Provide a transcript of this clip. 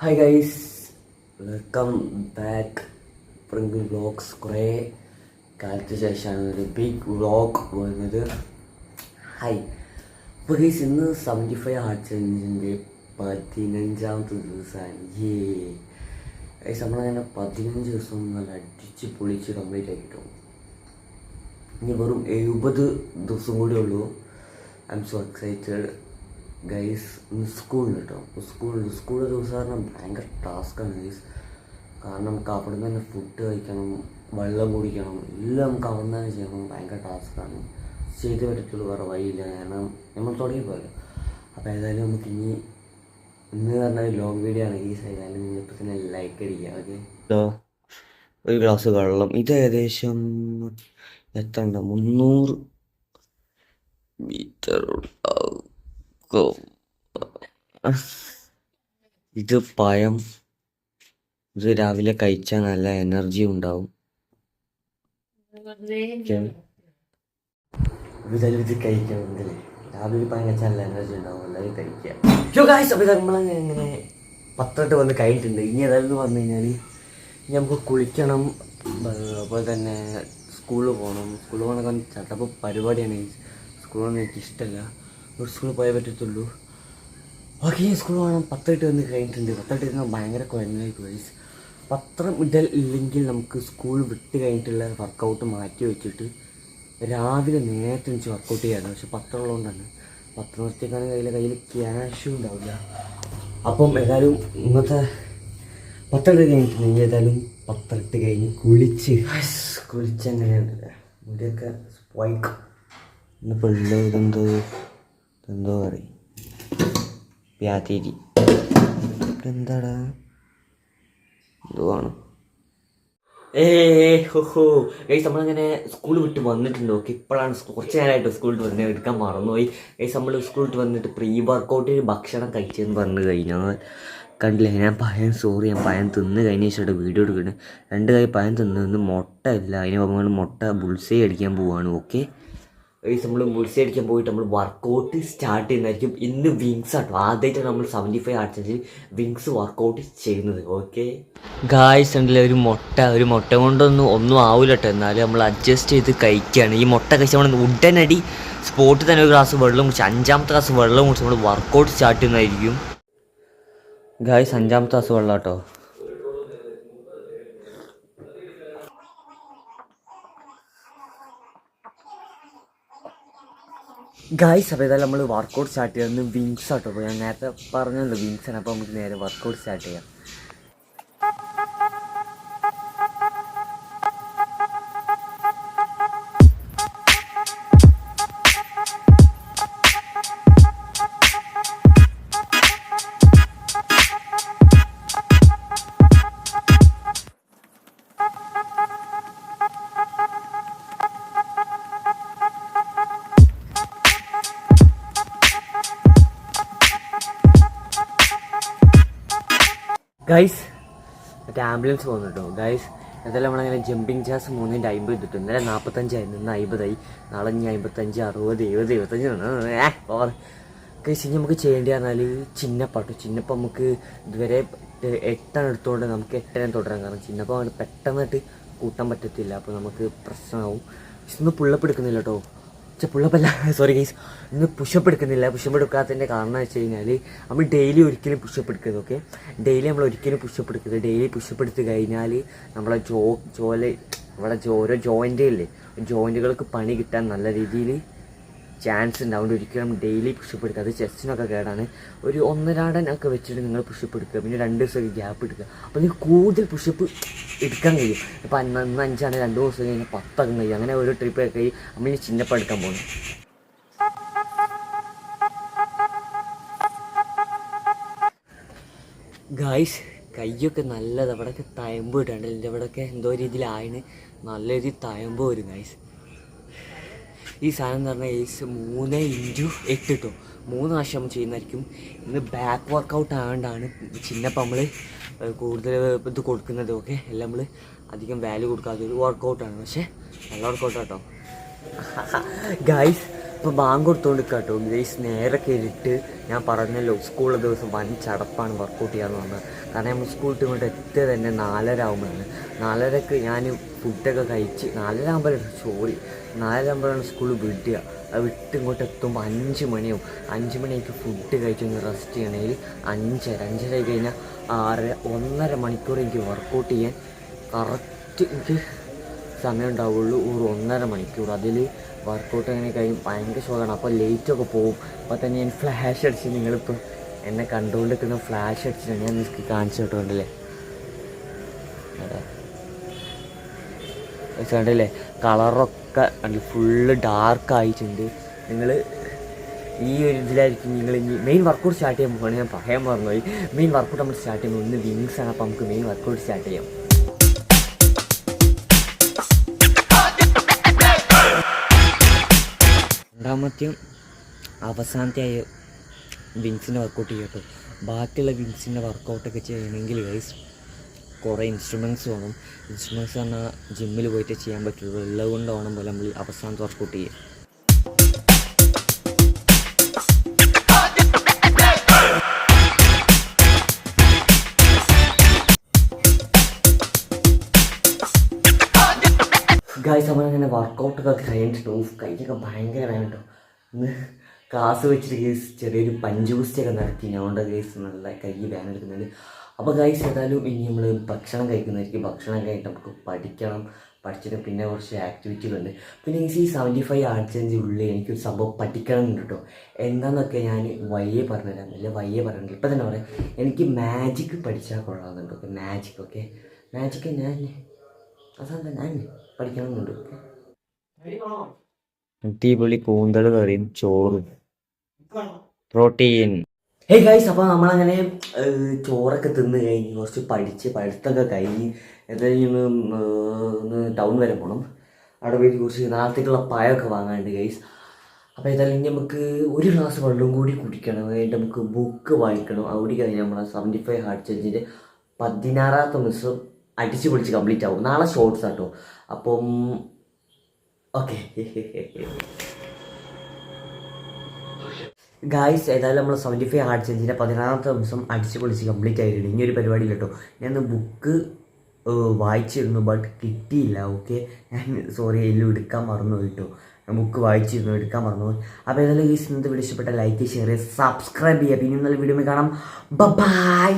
Hi guys, welcome back Pringle vlogs. കുറേ കാലത്തിന് ശേഷമാണ് ഒരു ബിഗ് വ്ളോഗ് വരുന്നത്. ഹായ്. അപ്പോൾ ഗൈസ്, ഇന്ന് 75 ഹാർട്ട് ചലഞ്ചിൻ്റെ 15ാമത്തെ ദിവസമാണ്. ഗൈസ്, നമ്മളങ്ങനെ 15 ദിവസം നല്ല അടിച്ച് പൊളിച്ച് കംപ്ലീറ്റ് ആക്കിയിട്ടു. ഇനി വെറും 70 ദിവസം കൂടെ ഉള്ളൂ. I M so excited guys. ഇന്ന് സ്കൂളിൽ കേട്ടോ, സ്കൂളിലെ ദിവസം കാരണം ഭയങ്കര ടാസ്ക്കാണ് ഗൈസ്. കാരണം നമുക്ക് അവിടെ നിന്ന് തന്നെ ഫുഡ് കഴിക്കണം, വെള്ളം കുടിക്കണം, എല്ലാം നമുക്ക് അവിടെ നിന്ന് തന്നെ ചെയ്യണം. ഭയങ്കര ടാസ്ക്കാണ്. ചെയ്ത് പറ്റത്തുള്ളൂ, വേറെ വഴിയില്ല. കാരണം നമ്മൾ തുടങ്ങിപ്പോയല്ലോ. അപ്പോൾ ഏതായാലും നമുക്ക് ഇന്ന് പറഞ്ഞാൽ ലോങ് വീഡിയോ ആണ് ഗൈസ്. ഏതായാലും നിങ്ങളിപ്പോൾ തന്നെ ലൈക്ക് അടിക്കുക. ഓക്കെ, ഒരു ഗ്ലാസ് വെള്ളം. ഇത് ഏകദേശം എത്ര ഉണ്ടാവും, 300 മീറ്റർ ഉണ്ടാവും. ഇത് പഴം. ഇത് രാവിലെ കഴിച്ചാൽ നല്ല എനർജി ഉണ്ടാവും. ഇത് കഴിക്കണമെങ്കിൽ രാവിലെ പഴം കഴിച്ചാൽ നല്ല എനർജി ഉണ്ടാവും. എല്ലാവരും കഴിക്കുക. നമ്മളിങ്ങനെ 10 വന്ന് കഴിഞ്ഞിട്ടുണ്ട്. ഇനി ഏതായാലും പറഞ്ഞു കഴിഞ്ഞാൽ ഇനി നമുക്ക് കുളിക്കണം, അതുപോലെ തന്നെ സ്കൂളിൽ പോകണം. ചട്ടപ്പോൾ പരിപാടിയാണ്. സ്കൂളൊന്നും എനിക്ക് ഇഷ്ടമല്ല. ഒരു സ്കൂളിൽ പോയേ പറ്റത്തുള്ളൂ. ഓക്കെ, സ്കൂൾ പോകണം. 10 വന്ന് കഴിഞ്ഞിട്ടുണ്ട്. 10 ഭയങ്കര കുഴങ്ങായി പോയി. പത്രം ഇല്ലെങ്കിൽ നമുക്ക് സ്കൂൾ വിട്ട് കഴിഞ്ഞിട്ടുള്ള വർക്കൗട്ട് മാറ്റി വെച്ചിട്ട് രാവിലെ നേരത്തെ വെച്ച് വർക്കൗട്ട് ചെയ്യാറ്. പക്ഷെ പത്രം ഉള്ളതുകൊണ്ടാണ്. പത്രം നിർത്തിയേക്കാണെങ്കിൽ കയ്യിൽ ക്യാഷും ഉണ്ടാവില്ല. അപ്പം ഏതായാലും ഇന്നത്തെ 10 കഴിഞ്ഞിട്ടുണ്ടെങ്കിൽ ഏതായാലും 10 കഴിഞ്ഞ് കുളിച്ച് എങ്ങനെയുണ്ട് മുടിയൊക്കെ സ്പൈക്ക്. ഇന്നിപ്പോൾ ഉള്ള എന്തോ പറയും വ്യാതിരി. എന്താടാ എന്തുവാണ്? ഗൈസ്, നമ്മളങ്ങനെ സ്കൂൾ വിട്ട് വന്നിട്ടുണ്ട്. ഓക്കെ, ഇപ്പോഴാണ് കുറച്ച് നേരമായിട്ട് സ്കൂളിൽ വന്ന് എടുക്കാൻ മറന്നുപോയി. ഗൈസ്, നമ്മൾ സ്കൂളിൽ വന്നിട്ട് പ്രീ വർക്കൗട്ടിന് ഭക്ഷണം കഴിച്ചെന്ന് പറഞ്ഞു കഴിഞ്ഞാൽ കണ്ടില്ലേ, ഞാൻ പഴം തിന്ന് കഴിഞ്ഞ ശേഷം വീഡിയോ എടുക്കുന്നത്. 2 കൈ പഴം തിന്ന് മുട്ട ഇല്ല. അതിന് പകരം മുട്ട ബുൾസൈ അടിക്കാൻ പോവാണ്. ഓക്കെ ഗൈസ്, നമ്മൾ ബുൾസൈ അടിക്കാൻ പോയിട്ട് നമ്മൾ വർക്കൗട്ട് സ്റ്റാർട്ട് ചെയ്യുന്നതായിരിക്കും. ഇന്ന് വിങ്സ് ആട്ടോ. ആദ്യമായിട്ടാണ് നമ്മൾ 75 ഹാർട്ട് ചലഞ്ചിൽ വിങ്സ് വർക്കൗട്ട് ചെയ്യുന്നത്. ഓക്കെ ഗായ്സ്, ഉണ്ടല്ലേ, ഒരു മുട്ട കൊണ്ടൊന്നും ആവില്ല കേട്ടോ. എന്നാലും നമ്മൾ അഡ്ജസ്റ്റ് ചെയ്ത് കഴിക്കുകയാണ്. ഈ മുട്ട കഴിച്ച് നമ്മൾ ഉടനടി സ്പോട്ടിൽ തന്നെ ഒരു ഗ്ലാസ് വെള്ളം കുടിച്ച് 5ാമത്തെ ഗ്ലാസ് വെള്ളം കുടിച്ച് നമ്മൾ വർക്കൗട്ട് സ്റ്റാർട്ട് ചെയ്യുന്നതായിരിക്കും. ഗായ്സ്, 5ാമത്തെ ഗ്ലാസ് വെള്ളം കേട്ടോ. ഗായ്സ്, അപ്പോൾ ഏതായാലും നമ്മൾ വർക്കൗട്ട് സ്റ്റാർട്ട് ചെയ്യുന്നത് വിങ്സ് ആട്ടോ. അപ്പോൾ ഞാൻ നേരത്തെ പറഞ്ഞല്ലോ വിങ്സാണ്. അപ്പോൾ നമുക്ക് നേരെ വർക്കൗട്ട് സ്റ്റാർട്ട് ചെയ്യാം. ഗൈസ്, മറ്റേ ആംബുലൻസ് പോകുന്നു കേട്ടോ. ഗൈസ്, എന്തായാലും നമ്മളങ്ങനെ ജമ്പിങ് ജാസ് 350 ഇട്ടിട്ട് ഇന്നലെ 45 ആയിരുന്നു, ഇന്ന് 50 നാളെ ഇനി 55, 60, 70, 75. ഗൈസ്, ഇനി നമുക്ക് ചെയ്യേണ്ടി പറഞ്ഞാൽ ചിന്നപ്പം നമുക്ക് ഇതുവരെ 8 എടുത്തുകൊണ്ട് നമുക്ക് 8 തുടരാം. കാരണം ചിന്നപ്പം പെട്ടെന്നിട്ട് കൂട്ടാൻ പറ്റത്തില്ല. അപ്പോൾ നമുക്ക് പ്രശ്നമാവും. ഇന്ന് പുള്ളപ്പ് എടുക്കുന്നില്ല കേട്ടോ. പുള്ളപ്പല്ല, സോറി ഗൈസ്, ഇന്ന് പുഷപ്പ് എടുക്കുന്നില്ല. പുഷപ്പ് എടുക്കാത്തതിൻ്റെ കാരണം വെച്ച് കഴിഞ്ഞാൽ നമ്മൾ ഡെയിലി ഒരിക്കലും പുഷപ്പ് എടുക്കരുത്. ഓക്കെ, ഡെയിലി നമ്മൾ ഒരിക്കലും പുഷപ്പ് എടുക്കരുത്. ഡെയിലി പുഷപ്പ് എടുത്ത് കഴിഞ്ഞാൽ നമ്മളെ നമ്മുടെ ഓരോ ജോയിൻറ്റുകൾക്ക് പണി കിട്ടാൻ നല്ല രീതിയിൽ ചാൻസ് ഉണ്ട്. അതുകൊണ്ട് ഒരിക്കലും ഡെയിലി പുഷപ്പ് എടുക്കുക. അത് ചെസ്റ്റിനൊക്കെ കേടാണ്. ഒരു 1.5 ഒക്കെ വെച്ചിട്ട് നിങ്ങൾ പുഷപ്പ് എടുക്കുക. പിന്നെ 2 ദിവസമൊക്കെ ഗ്യാപ്പ് എടുക്കുക. അപ്പോൾ നിങ്ങൾക്ക് കൂടുതൽ പുഷപ്പ് എടുക്കാൻ കഴിയും. ഇപ്പോൾ ഇന്ന് 5 ആണ്, 2 ദിവസം കഴിഞ്ഞാൽ 10 ഒക്കെ കഴിയും. അങ്ങനെ ഓരോ ട്രിപ്പൊക്കെ കഴിയും. നമ്മൾ ചിന്നപ്പം എടുക്കാൻ പോകുന്നു. ഗായ്സ്, കയ്യൊക്കെ നല്ലത് അവിടെയൊക്കെ തയമ്പ് കിട്ടാണ്ട്. എൻ്റെ ഇവിടെയൊക്കെ എന്തോ രീതിയിലായിന് നല്ല രീതിയിൽ തയമ്പ് വരും. ഗായ്സ്, ഈ സാധനം എന്ന് പറഞ്ഞാൽ 3x8 കേട്ടോ. 3 പ്രാവശ്യം നമ്മൾ ചെയ്യുന്നതായിരിക്കും. ഇന്ന് ബാക്ക് വർക്കൗട്ട് ആയതുകൊണ്ടാണ് ചിന്നപ്പം നമ്മൾ കൂടുതൽ ഇത് കൊടുക്കുന്നത്. ഓക്കെ, എല്ലാം നമ്മൾ അധികം വാല്യൂ കൊടുക്കാത്ത ഒരു വർക്കൗട്ടാണ്. പക്ഷേ നല്ല വർക്കൗട്ടാട്ടോ. ഗായ്സ്, ഇപ്പോൾ ബാങ്ക് കൊടുത്തോണ്ട് കേട്ടോ ഗൈസ്. നേരെ കയറിയിട്ട് ഞാൻ പറഞ്ഞല്ലോ സ്കൂളിലെ ദിവസം വൻ ചടപ്പാണ് വർക്കൗട്ട് ചെയ്യാമെന്ന് പറഞ്ഞത്. കാരണം നമ്മൾ സ്കൂളിൽ ഇങ്ങോട്ട് എത്തിയത് തന്നെ 4:30 ആകുമ്പോഴാണ്. 4:30ക്ക് ഞാൻ ഫുഡൊക്കെ കഴിച്ച് 4:30 ആകുമ്പോഴാണ് 4:30 ആകുമ്പോഴാണ് സ്കൂളിൽ വിടുക. അത് വിട്ട് ഇങ്ങോട്ട് എത്തുമ്പോൾ 5 മണിയാവും. 5 മണിക്ക് ഫുഡ് കഴിച്ചൊന്ന് റെസ്റ്റ് ചെയ്യണമെങ്കിൽ 5:30 ആയി കഴിഞ്ഞാൽ 6, 1.5 മണിക്കൂർ എനിക്ക് വർക്കൗട്ട് ചെയ്യാൻ കറക്റ്റ് എനിക്ക് സമയം ഉണ്ടാവുള്ളൂ. ഒരു 1.5 മണിക്കൂർ. അതിൽ വർക്കൗട്ട് അങ്ങനെ കഴിയും. ഭയങ്കര ഷോക്കാണ്. അപ്പോൾ ലേറ്റൊക്കെ പോവും. അപ്പോൾ തന്നെ ഞാൻ ഫ്ലാഷ് അടിച്ച്, നിങ്ങളിപ്പോൾ എന്നെ കണ്ടുകൊണ്ടിരിക്കുന്ന ഫ്ലാഷ് അടിച്ചിട്ട് ഞാൻ നിങ്ങൾക്ക് കാണിച്ചു കിട്ടുന്നുണ്ടല്ലേ. അതെ കണ്ടില്ലേ, കളറൊക്കെ ഫുള്ള് ഡാർക്ക് ആയിട്ടുണ്ട്. നിങ്ങൾ ഈ ഒരു ഇതിലായിരിക്കും നിങ്ങൾ ഇനി മെയിൻ വർക്കൗട്ട് സ്റ്റാർട്ട് ചെയ്യാൻ പോകുകയാണ്. ഞാൻ പറയാൻ പറഞ്ഞുപോയി, മെയിൻ വർക്കൗട്ട് നമ്മൾ സ്റ്റാർട്ട് ചെയ്യുമ്പോൾ ഒന്ന് വിങ്സ് ആണ്. അപ്പോൾ നമുക്ക് മെയിൻ വർക്കൗട്ട് സ്റ്റാർട്ട് ചെയ്യാം. രണ്ടാമത്തെയും അവസാനത്തെയായ വിങ്സിൻ്റെ വർക്കൗട്ട് ചെയ്യട്ടോ. ബാക്കിയുള്ള വിങ്സിൻ്റെ വർക്കൗട്ടൊക്കെ ചെയ്യണമെങ്കിൽ ഗൈസ് കുറേ ഇൻസ്ട്രുമെൻറ്റ്സ് വേണം. ഇൻസ്ട്രുമെൻറ്റ്സ് പറഞ്ഞാൽ ജിമ്മിൽ പോയിട്ട് ചെയ്യാൻ പറ്റുള്ളൂ. ഉള്ളത് കൊണ്ട് വേണം പോലെ നമ്മൾ അവസാനത്തെ വർക്കൗട്ട് ചെയ്യുക. ഗായ്സ് നമ്മളങ്ങനെ വർക്കൗട്ടൊക്കെ കഴിഞ്ഞിട്ടോ. കൈയൊക്കെ ഭയങ്കര വേണ്ടോ. ഇന്ന് ക്ലാസ് വെച്ചിട്ട് ഗൈസ് ചെറിയൊരു പഞ്ച് ഗുസ്തിയൊക്കെ നടത്തി. അതുകൊണ്ട് ഗൈസ് നല്ല കൈ വേനെടുക്കുന്നുണ്ട്. അപ്പോൾ ഗൈസ് ഏതായാലും ഇനി നമ്മൾ ഭക്ഷണം കഴിക്കുന്നതായിരിക്കും. ഭക്ഷണം കഴിഞ്ഞിട്ട് നമുക്ക് പഠിച്ചിട്ട് പിന്നെ കുറച്ച് ആക്ടിവിറ്റികളുണ്ട്. പിന്നെ ഈ 75 ആർട്സിൻ്റെ ഉള്ളിൽ എനിക്കൊരു സംഭവം പഠിക്കണം എന്നുണ്ട് കേട്ടോ. എന്താണെന്നൊക്കെ ഞാൻ വയ്യേ പറഞ്ഞുതരാം. അല്ല വയ്യേ പറഞ്ഞില്ല, ഇപ്പം തന്നെ പറയാം. എനിക്ക് മാജിക് പഠിച്ചാൽ കൊള്ളാമെന്നുണ്ട്. ഓക്കെ, മാജിക്ക് ഞാൻ അതെന്താ ഞാൻ പഠിക്കണമെന്നുണ്ട്. അടിപൊളി കൂന്തൽ കറിയും ചോറും പ്രോട്ടീൻ. ഹേയ് ഗൈസ്, അപ്പോൾ നമ്മളങ്ങനെ ചോറൊക്കെ തിന്ന് കഴിഞ്ഞ് കുറച്ച് പഠിത്തൊക്കെ കഴിഞ്ഞ് എന്തായാലും ഒന്ന് ടൗൺ വരെ പോകണം. അവിടെ പോയിട്ട് കുറച്ച് നാളത്തേക്കുള്ള പഴമൊക്കെ വാങ്ങാനുണ്ട് ഗൈസ്. അപ്പോൾ ഏതായാലും ഇനി നമുക്ക് ഒരു ഗ്ലാസ് വെള്ളം കൂടി കുടിക്കണം. അതിൻ്റെ നമുക്ക് ബുക്ക് വായിക്കണം. അവിടെ കഴിഞ്ഞ് നമ്മളെ 75 ഹാർഡ് ചലഞ്ചിൻ്റെ 16ാമത്തെ ദിവസം അടിച്ച് പൊളിച്ച് കംപ്ലീറ്റ് ആവും. നാളെ ഷോർട്സ് ആട്ടോ. അപ്പം ഓക്കെ ഗായ്സ്, ഏതായാലും നമ്മൾ 75 ഹാർഡ് ചലഞ്ചിൻ്റെ 16ാമത്തെ ദിവസം അടിച്ച് പൊളിച്ച് കംപ്ലീറ്റ് ആയിട്ടുണ്ട്. ഇനി ഒരു പരിപാടി കേട്ടോ. ഞാൻ ബുക്ക് വായിച്ചിരുന്നു, ബട്ട് കിട്ടിയില്ല. ഓക്കെ, ഞാൻ സോറി, എല്ലാം എടുക്കാൻ മറന്നു കേട്ടോ. ഞാൻ ബുക്ക് വായിച്ചിരുന്നു, എടുക്കാൻ മറന്നു. അപ്പോൾ ഏതായാലും ഈ ഇന്നത്തെ വീഡിയോ ഇഷ്ടപ്പെട്ട ലൈക്ക്, ഷെയർ, സബ്സ്ക്രൈബ് ചെയ്യുക. പിന്നെ നല്ല വീഡിയോ കാണാം. ബൈ.